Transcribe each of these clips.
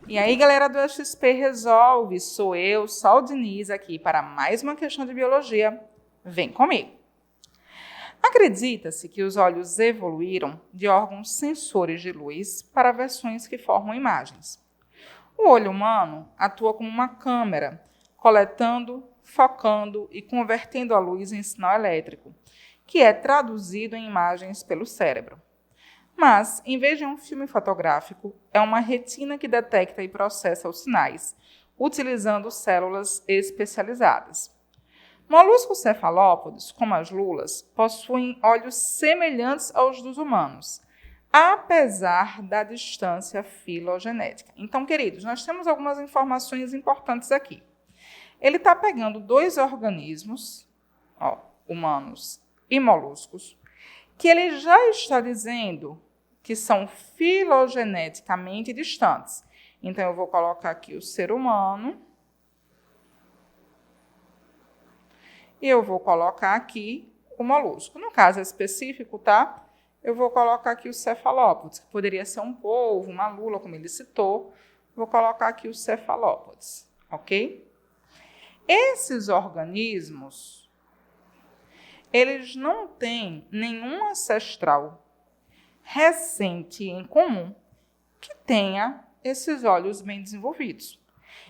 E aí, galera do XP Resolve, sou eu, Sol Diniz, aqui para mais uma questão de biologia. Vem comigo! Acredita-se que os olhos evoluíram de órgãos sensores de luz para versões que formam imagens. O olho humano atua como uma câmera, coletando, focando e convertendo a luz em sinal elétrico, que é traduzido em imagens pelo cérebro. Mas, em vez de um filme fotográfico, é uma retina que detecta e processa os sinais, utilizando células especializadas. Moluscos cefalópodes, como as lulas, possuem olhos semelhantes aos dos humanos, apesar da distância filogenética. Então, queridos, nós temos algumas informações importantes aqui. Ele está pegando dois organismos, humanos e moluscos, que ele já está dizendo que são filogeneticamente distantes. Então, eu vou colocar aqui o ser humano e eu vou colocar aqui o molusco. No caso específico, tá? Eu vou colocar aqui o cefalópodes, que poderia ser um polvo, uma lula, como ele citou. Vou colocar aqui os cefalópodes, ok? Esses organismos, eles não têm nenhum ancestral recente em comum que tenha esses olhos bem desenvolvidos.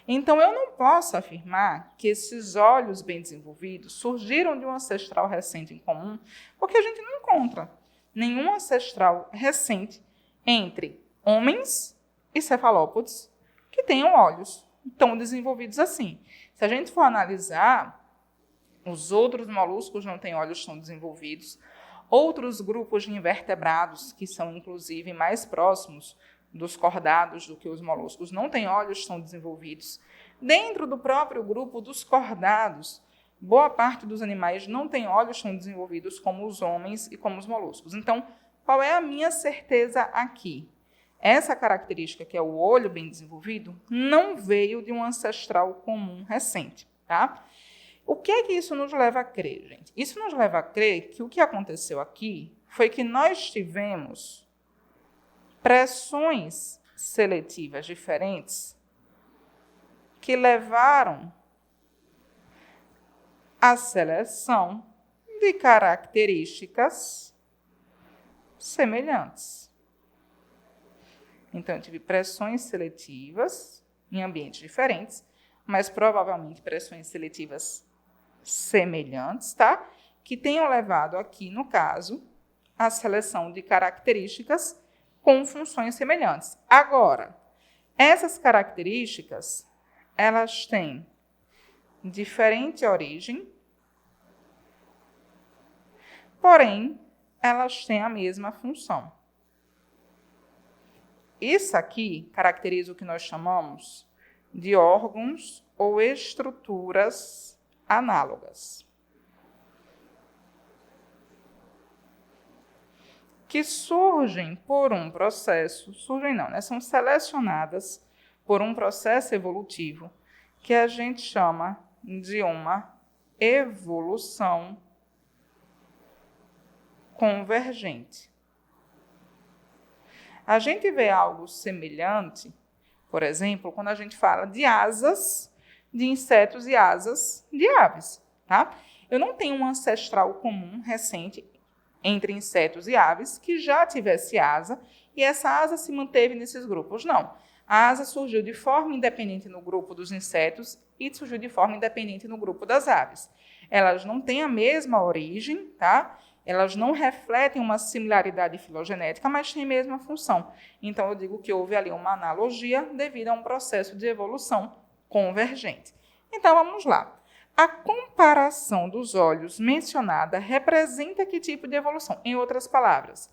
Então, eu não posso afirmar que esses olhos bem desenvolvidos surgiram de um ancestral recente em comum, porque a gente não encontra nenhum ancestral recente entre homens e cefalópodes que tenham olhos tão desenvolvidos assim. Se a gente for analisar, os outros moluscos não têm olhos tão desenvolvidos. Outros grupos de invertebrados, que são, inclusive, mais próximos dos cordados do que os moluscos, não têm olhos tão desenvolvidos. Dentro do próprio grupo dos cordados, boa parte dos animais não tem olhos tão desenvolvidos como os homens e como os moluscos. Então, qual é a minha certeza aqui? Essa característica, que é o olho bem desenvolvido, não veio de um ancestral comum recente, tá? O que é que isso nos leva a crer, gente? Isso nos leva a crer que o que aconteceu aqui foi que nós tivemos pressões seletivas diferentes que levaram à seleção de características semelhantes. Então, eu tive pressões seletivas em ambientes diferentes, mas provavelmente pressões seletivas semelhantes, tá? Que tenham levado aqui, no caso, à seleção de características com funções semelhantes. Agora, essas características, elas têm diferente origem, porém, elas têm a mesma função. Isso aqui caracteriza o que nós chamamos de órgãos ou estruturas análogas, que surgem por um processo, são selecionadas por um processo evolutivo que a gente chama de uma evolução convergente. A gente vê algo semelhante, por exemplo, quando a gente fala de asas de insetos e asas de aves, tá? Eu não tenho um ancestral comum recente entre insetos e aves que já tivesse asa e essa asa se manteve nesses grupos. Não. A asa surgiu de forma independente no grupo dos insetos e surgiu de forma independente no grupo das aves. Elas não têm a mesma origem, tá? Elas não refletem uma similaridade filogenética, mas têm a mesma função. Então, eu digo que houve ali uma analogia devido a um processo de evolução convergente. Então, vamos lá. A comparação dos olhos mencionada representa que tipo de evolução? Em outras palavras,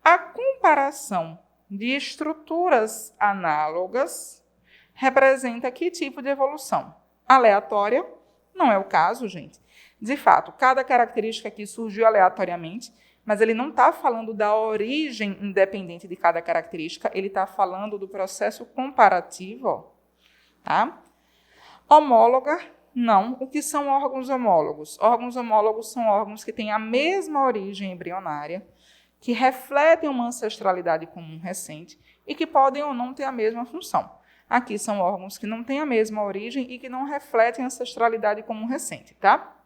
a comparação de estruturas análogas representa que tipo de evolução? Aleatória? Não é o caso, gente. De fato, cada característica aqui surgiu aleatoriamente, mas ele não está falando da origem independente de cada característica, ele está falando do processo comparativo. Tá? Homóloga, não. O que são órgãos homólogos? Órgãos homólogos são órgãos que têm a mesma origem embrionária, que refletem uma ancestralidade comum recente e que podem ou não ter a mesma função. Aqui são órgãos que não têm a mesma origem e que não refletem ancestralidade comum recente, tá?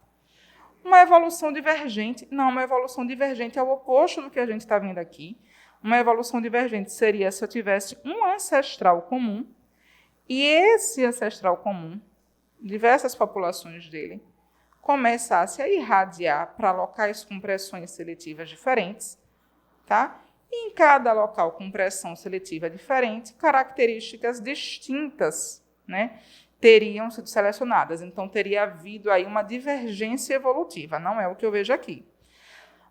Uma evolução divergente, não, uma evolução divergente é o oposto do que a gente está vendo aqui. Uma evolução divergente seria se eu tivesse um ancestral comum e esse ancestral comum, diversas populações dele, começasse a irradiar para locais com pressões seletivas diferentes, tá? E em cada local com pressão seletiva diferente, características distintas, né, teriam sido selecionadas. Então, teria havido aí uma divergência evolutiva, não é o que eu vejo aqui.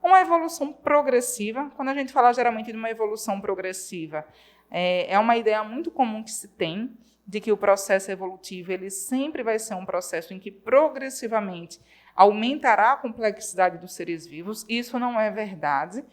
Uma evolução progressiva, quando a gente fala geralmente de uma evolução progressiva, é uma ideia muito comum que se tem de que o processo evolutivo ele sempre vai ser um processo em que progressivamente aumentará a complexidade dos seres vivos. Isso não é verdade.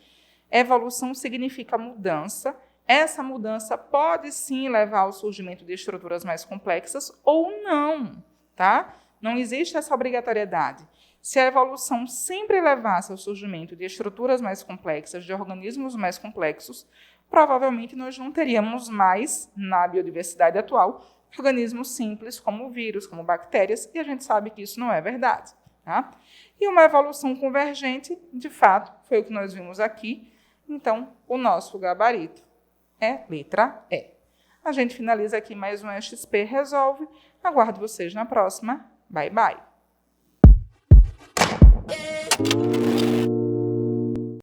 Evolução significa mudança. Essa mudança pode sim levar ao surgimento de estruturas mais complexas ou não, tá? Não existe essa obrigatoriedade. Se a evolução sempre levasse ao surgimento de estruturas mais complexas, de organismos mais complexos, provavelmente nós não teríamos mais, na biodiversidade atual, organismos simples como vírus, como bactérias, e a gente sabe que isso não é verdade, tá? E uma evolução convergente, de fato, foi o que nós vimos aqui. Então, o nosso gabarito é letra E. A gente finaliza aqui mais um XP Resolve. Aguardo vocês na próxima. Bye, bye.